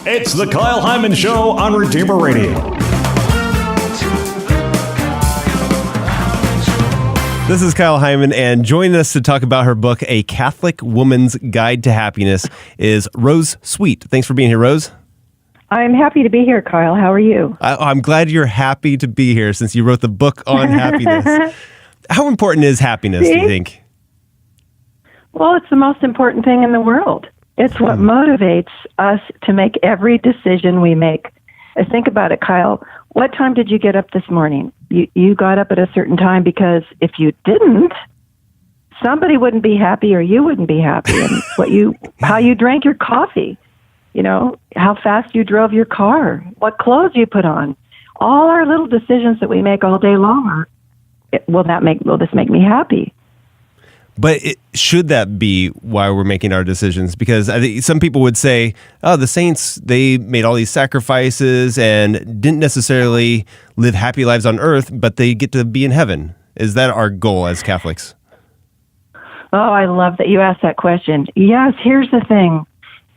It's the Kyle Hyman Show on Redeemer Radio. This is Kyle Hyman, and joining us to talk about her book, A Catholic Woman's Guide to Happiness, is Rose Sweet. Thanks for being here, Rose. I'm happy to be here, Kyle. How are you? I'm glad you're happy to be here since you wrote the book on happiness. How important is happiness, do you think? Well, it's the most important thing in the world. It's what motivates us to make every decision we make. Think about it, Kyle. What time did you get up this morning? You got up at a certain time because if you didn't, somebody wouldn't be happy or you wouldn't be happy. And how you drank your coffee, how fast you drove your car, what clothes you put on, all our little decisions that we make all day long will this make me happy? But should that be why we're making our decisions? Because I think some people would say, oh, the saints, they made all these sacrifices and didn't necessarily live happy lives on earth, but they get to be in heaven. Is that our goal as Catholics? Oh, I love that you asked that question. Yes, here's the thing.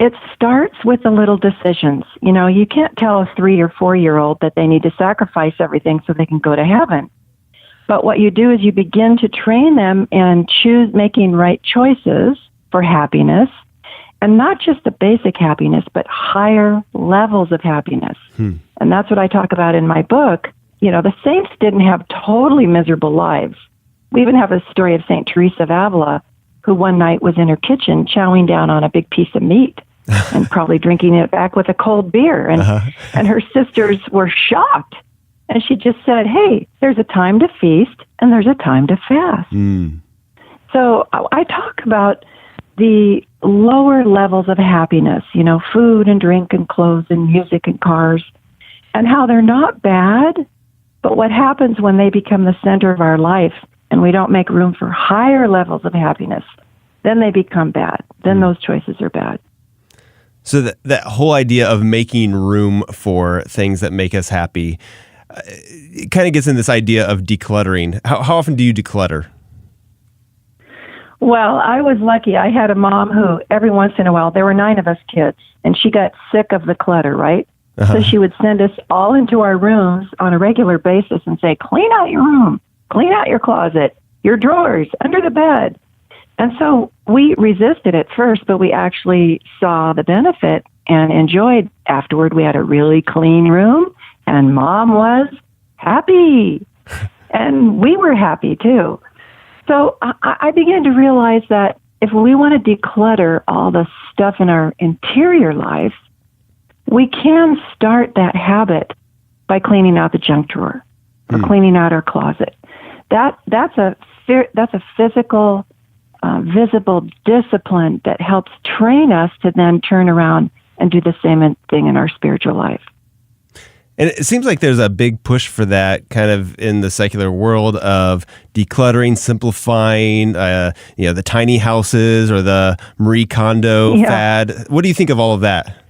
It starts with the little decisions. You can't tell a 3 or 4-year-old that they need to sacrifice everything so they can go to heaven. But what you do is you begin to train them and choose making right choices for happiness, and not just the basic happiness, but higher levels of happiness. And that's what I talk about in my book. The saints didn't have totally miserable lives. We even have a story of St. Teresa of Avila, who one night was in her kitchen chowing down on a big piece of meat and probably drinking it back with a cold beer. And her sisters were shocked. And she just said, hey, there's a time to feast and there's a time to fast. So I talk about the lower levels of happiness, food and drink and clothes and music and cars, and how they're not bad. But what happens when they become the center of our life and we don't make room for higher levels of happiness, then they become bad. Then those choices are bad. So that whole idea of making room for things that make us happy, it kind of gets in this idea of decluttering. How often do you declutter? Well, I was lucky. I had a mom who every once in a while, there were 9 of us kids, and she got sick of the clutter, right? So she would send us all into our rooms on a regular basis and say, clean out your room, clean out your closet, your drawers, under the bed. And so we resisted at first, but we actually saw the benefit and enjoyed afterward. We had a really clean room. And Mom was happy, and we were happy too. So I began to realize that if we want to declutter all the stuff in our interior life, we can start that habit by cleaning out the junk drawer or cleaning out our closet. That's a physical, visible discipline that helps train us to then turn around and do the same thing in our spiritual life. And it seems like there's a big push for that kind of in the secular world of decluttering, simplifying, the tiny houses or the Marie Kondo fad. What do you think of all of that?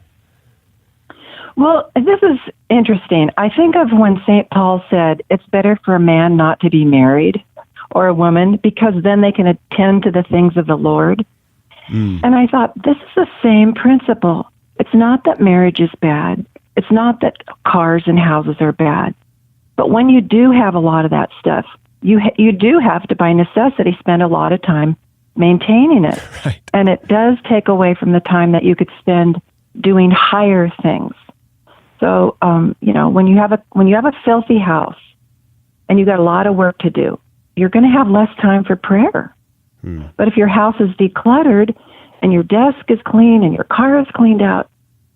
Well, this is interesting. I think of when St. Paul said it's better for a man not to be married or a woman because then they can attend to the things of the Lord. And I thought, this is the same principle. It's not that marriage is bad. It's not that cars and houses are bad. But when you do have a lot of that stuff, you do have to, by necessity, spend a lot of time maintaining it. Right. And it does take away from the time that you could spend doing higher things. So, when you have a filthy house and you got a lot of work to do, you're going to have less time for prayer. But if your house is decluttered and your desk is clean and your car is cleaned out,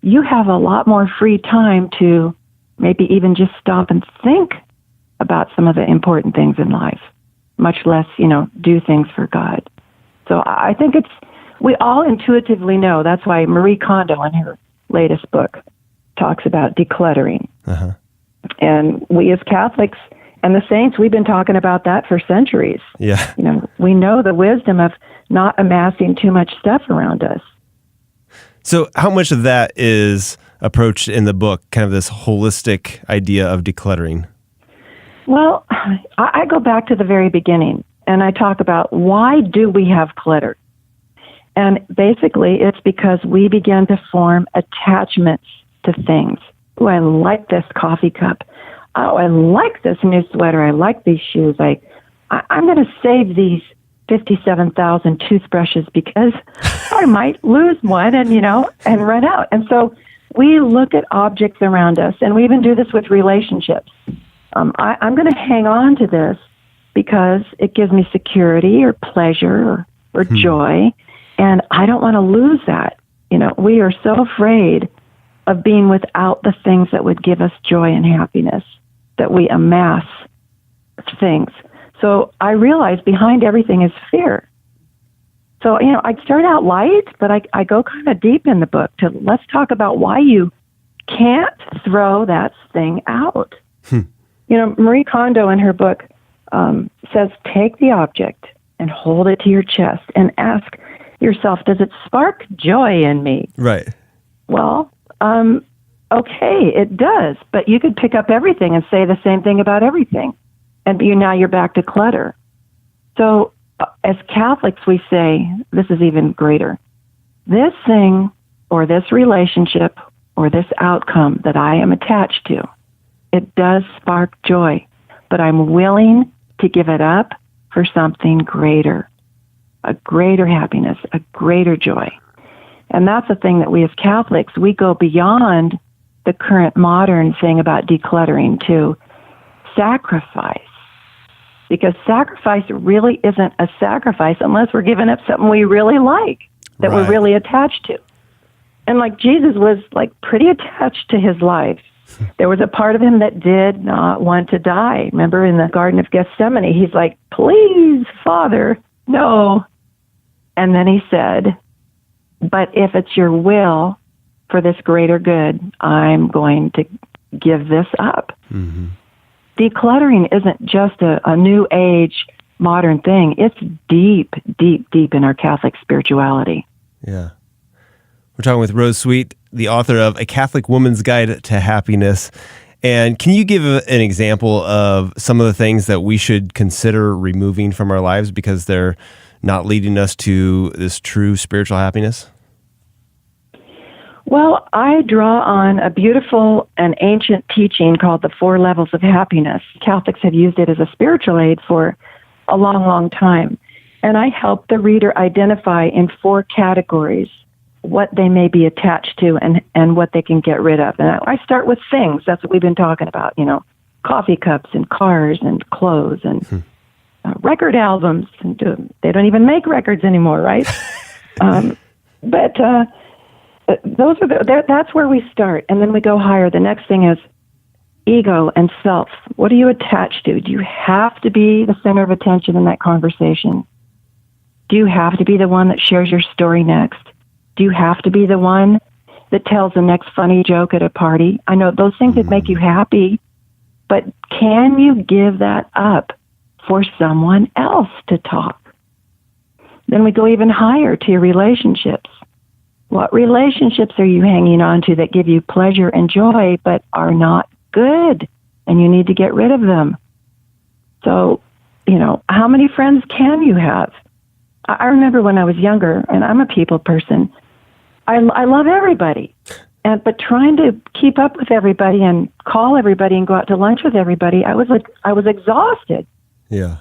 you have a lot more free time to maybe even just stop and think about some of the important things in life, much less, do things for God. So I think we all intuitively know. That's why Marie Kondo in her latest book talks about decluttering. And we as Catholics and the saints, we've been talking about that for centuries. Yeah. We know the wisdom of not amassing too much stuff around us. So how much of that is approached in the book, kind of this holistic idea of decluttering? Well, I go back to the very beginning, and I talk about why do we have clutter? And basically, it's because we begin to form attachments to things. Oh, I like this coffee cup. Oh, I like this new sweater. I like these shoes. I'm going to save these 57,000 toothbrushes because I might lose one and run out. And so we look at objects around us, and we even do this with relationships. I'm going to hang on to this because it gives me security or pleasure or joy, and I don't want to lose that. We are so afraid of being without the things that would give us joy and happiness that we amass things. So I realize behind everything is fear. So, I start out light, but I go kind of deep in the book let's talk about why you can't throw that thing out. Marie Kondo in her book says, take the object and hold it to your chest and ask yourself, does it spark joy in me? Right. Well, okay, it does, but you could pick up everything and say the same thing about everything. And now you're back to clutter. So as Catholics, we say, this is even greater. This thing or this relationship or this outcome that I am attached to, it does spark joy, but I'm willing to give it up for something greater, a greater happiness, a greater joy. And that's the thing that we as Catholics, we go beyond the current modern thing about decluttering to sacrifice. Because sacrifice really isn't a sacrifice unless we're giving up something we really like, that we're really attached to. And like Jesus was pretty attached to his life. There was a part of him that did not want to die. Remember in the Garden of Gethsemane, he's like, please, Father, no. And then he said, but if it's your will for this greater good, I'm going to give this up. Mm-hmm. Decluttering isn't just a new age modern thing. It's deep, deep, deep in our Catholic spirituality. Yeah. We're talking with Rose Sweet, the author of A Catholic Woman's Guide to Happiness. And can you give an example of some of the things that we should consider removing from our lives because they're not leading us to this true spiritual happiness? Well, I draw on a beautiful and ancient teaching called the 4 Levels of Happiness. Catholics have used it as a spiritual aid for a long, long time. And I help the reader identify in 4 categories what they may be attached to and what they can get rid of. And I start with things. That's what we've been talking about, coffee cups and cars and clothes and record albums. And they don't even make records anymore, right? But those are that's where we start, and then we go higher. The next thing is ego and self. What are you attached to? Do you have to be the center of attention in that conversation? Do you have to be the one that shares your story next? Do you have to be the one that tells the next funny joke at a party? I know those things that make you happy, but can you give that up for someone else to talk? Then we go even higher to your relationships. What relationships are you hanging on to that give you pleasure and joy but are not good, and you need to get rid of them? So, how many friends can you have? I remember when I was younger, and I'm a people person, I love everybody, but trying to keep up with everybody and call everybody and go out to lunch with everybody, I was exhausted. Yeah.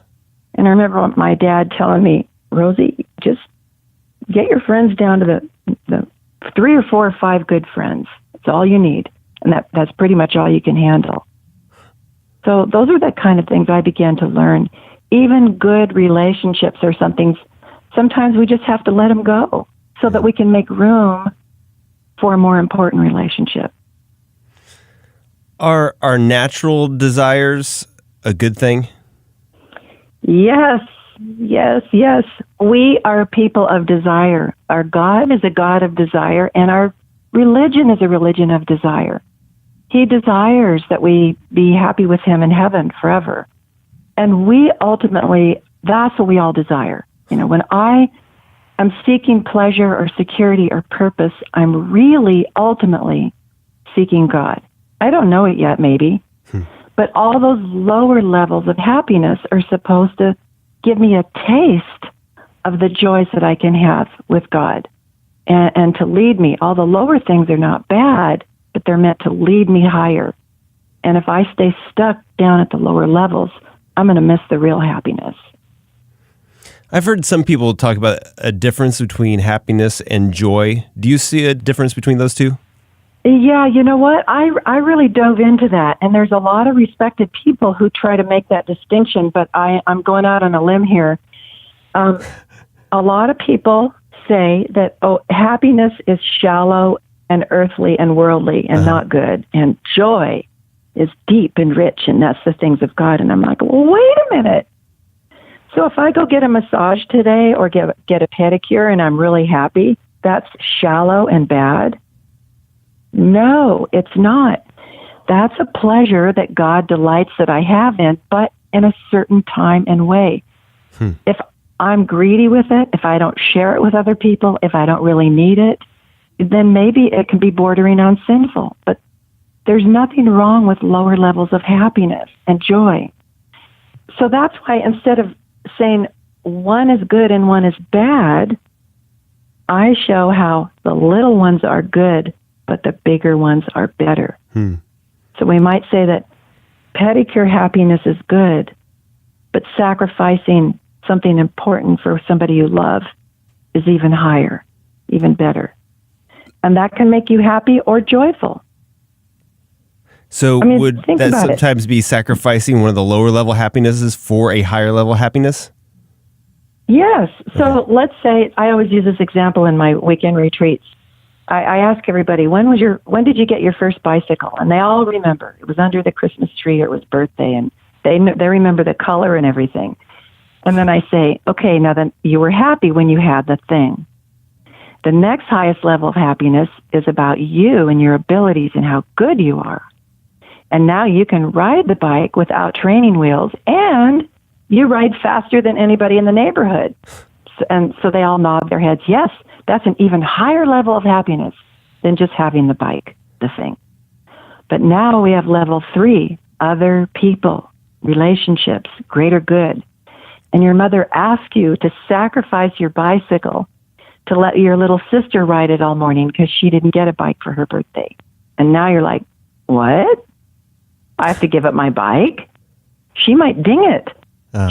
And I remember my dad telling me, Rosie, just get your friends down to the 3 or 4 or 5 good friends. That's all you need. And that's pretty much all you can handle. So those are the kind of things I began to learn. Even good relationships are something, sometimes we just have to let them go so that we can make room for a more important relationship. Are our natural desires a good thing? Yes. We are people of desire. Our God is a God of desire, and our religion is a religion of desire. He desires that we be happy with him in heaven forever. And we ultimately, that's what we all desire. When I am seeking pleasure or security or purpose, I'm really ultimately seeking God. I don't know it yet, maybe, but all those lower levels of happiness are supposed to give me a taste of the joys that I can have with God and to lead me. All the lower things are not bad, but that they're meant to lead me higher. And if I stay stuck down at the lower levels, I'm going to miss the real happiness. I've heard some people talk about a difference between happiness and joy. Do you see a difference between those two? Yeah, you know what? I really dove into that, and there's a lot of respected people who try to make that distinction, but I'm going out on a limb here. A lot of people say that, happiness is shallow and earthly and worldly and not good, and joy is deep and rich, and that's the things of God. And I'm like, well, wait a minute. So if I go get a massage today or get a pedicure and I'm really happy, that's shallow and bad? No, it's not. That's a pleasure that God delights that I have in, but in a certain time and way. If I'm greedy with it, if I don't share it with other people, if I don't really need it, then maybe it can be bordering on sinful. But there's nothing wrong with lower levels of happiness and joy. So that's why instead of saying one is good and one is bad, I show how the little ones are good, but the bigger ones are better. So we might say that pedicure happiness is good, but sacrificing something important for somebody you love is even higher, even better. And that can make you happy or joyful. So would that sometimes be sacrificing one of the lower level happinesses for a higher level happiness? Yes. So let's say, I always use this example in my weekend retreats. I ask everybody, when did you get your first bicycle? And they all remember. It was under the Christmas tree, or it was birthday, and they remember the color and everything. And then I say, okay, now then you were happy when you had the thing. The next highest level of happiness is about you and your abilities and how good you are. And now you can ride the bike without training wheels, and you ride faster than anybody in the neighborhood. And so they all nod their heads. Yes, that's an even higher level of happiness than just having the bike, the thing. But now we have level 3, other people, relationships, greater good. And your mother asked you to sacrifice your bicycle to let your little sister ride it all morning because she didn't get a bike for her birthday. And now you're like, what? I have to give up my bike? She might ding it.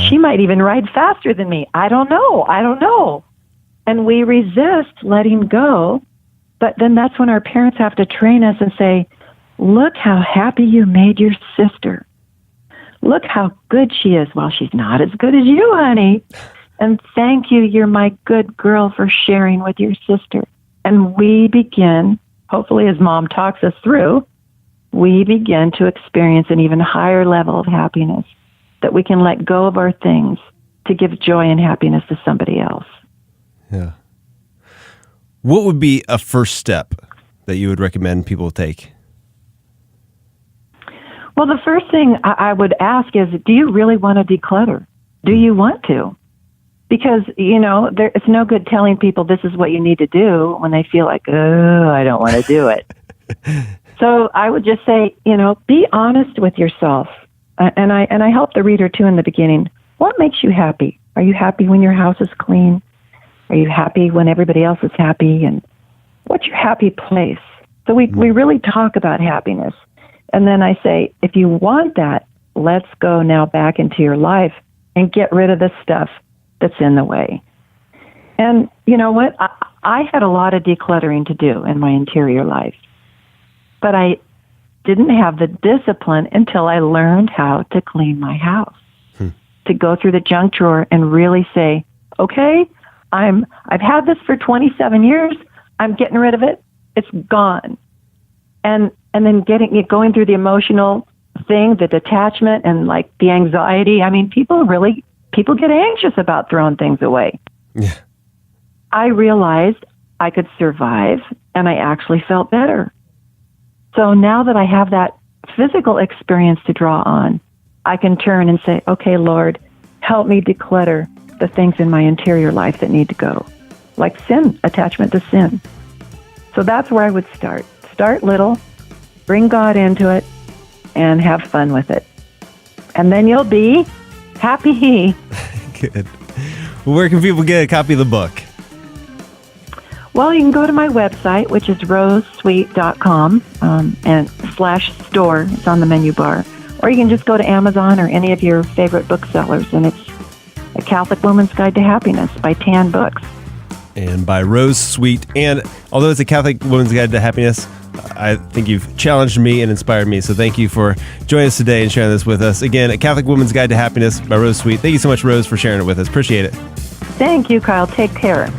She might even ride faster than me. I don't know. And we resist letting go. But then that's when our parents have to train us and say, look how happy you made your sister. Look how good she is. Well, she's not as good as you, honey. And thank you, you're my good girl, for sharing with your sister. And we begin, hopefully as Mom talks us through, we begin to experience an even higher level of happiness, that we can let go of our things to give joy and happiness to somebody else. Yeah. What would be a first step that you would recommend people take? Well, the first thing I would ask is, do you really want to declutter? Do you want to? Because, it's no good telling people this is what you need to do when they feel like, oh, I don't want to do it. So I would just say, be honest with yourself. And I help the reader, too, in the beginning. What makes you happy? Are you happy when your house is clean? Are you happy when everybody else is happy? And what's your happy place? So we really talk about happiness. And then I say, if you want that, let's go now back into your life and get rid of the stuff that's in the way. And you know what? I had a lot of decluttering to do in my interior life. But I didn't have the discipline until I learned how to clean my house. To go through the junk drawer and really say, okay, I've had this for 27 years. I'm getting rid of it. It's gone. And then going through the emotional thing, the detachment and like the anxiety. I mean, people get anxious about throwing things away. Yeah. I realized I could survive, and I actually felt better. So now that I have that physical experience to draw on, I can turn and say, okay, Lord, help me declutter the things in my interior life that need to go, like sin, attachment to sin. So that's where I would start. Start little, bring God into it, and have fun with it. And then you'll be happy. Good. Where can people get a copy of the book? Well, you can go to my website, which is rosesweet.com, and /store. It's on the menu bar. Or you can just go to Amazon or any of your favorite booksellers, and it's A Catholic Woman's Guide to Happiness by Tan Books. And by Rose Sweet. And although it's A Catholic Woman's Guide to Happiness, I think you've challenged me and inspired me. So thank you for joining us today and sharing this with us. Again, A Catholic Woman's Guide to Happiness by Rose Sweet. Thank you so much, Rose, for sharing it with us. Appreciate it. Thank you, Kyle. Take care.